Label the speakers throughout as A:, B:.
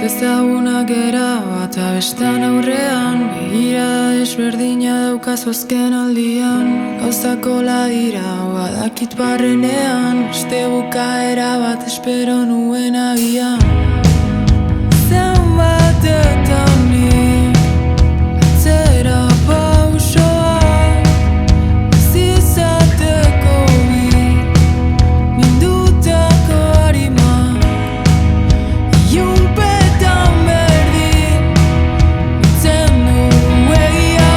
A: Ezagunak gera bata bestan aurrean, begira desberdina daukazu azken aldian. Gauzak hola dira, badakit barrenean, beste bukaera bat espero nuen agian. Zenbatetan nik atzera pausoak ez izateko bi mindutako harimak ilunpetan berdin bitzen du egia.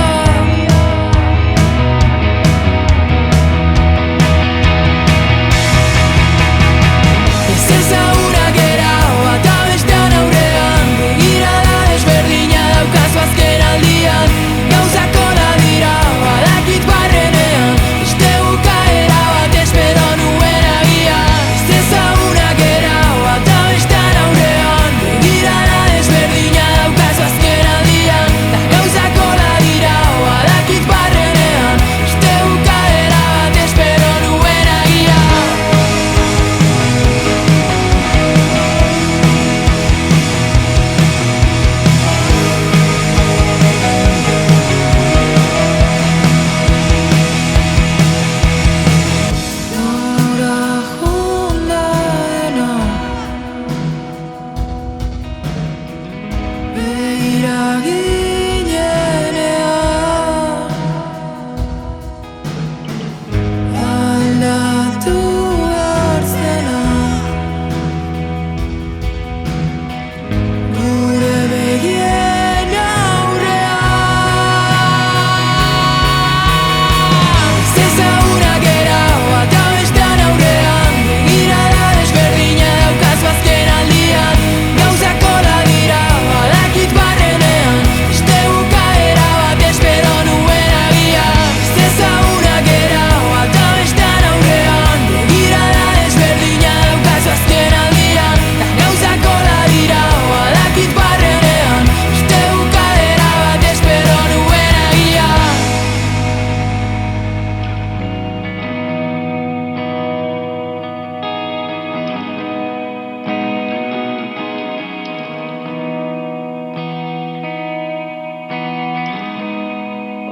A: Ez ezagunak gera bata bestean aurrean, begirada desberdina daukazu azken aldian. Gauzak hola dira, badakit barrenean, beste bukaera bat espero nuen agian. Ez ezagunak gera bata bestean aurrean, begirada desberdina daukazu azken aldian. Ta gauzak hola dira, badakit barrenean, beste bukaera bat espero nuen agian. Nora jonda dena, begira ginenean, aldatu behar zena, gure begien aurrean. Ez ezagunak gera bata bestean aurrean, begirada desberdina daukazu azken aldian. Gauzak hola dira, badakit barrenean, beste bukaera bat espero nuen agian. Ez ezagunak gera bata bestean aurrean, begirada desberdina daukazu azken aldian. Ta gauzak hola dira, badakit barrenean, beste bukaera bat espero nuen agian.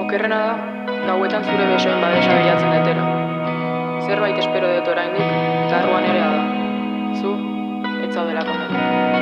B: Okerrena da, gauetan zure besoen babesa bilatzen detela. Zerbait espero dut oraindik, eta arruan ere da. Zu, ez zaudelako hemen.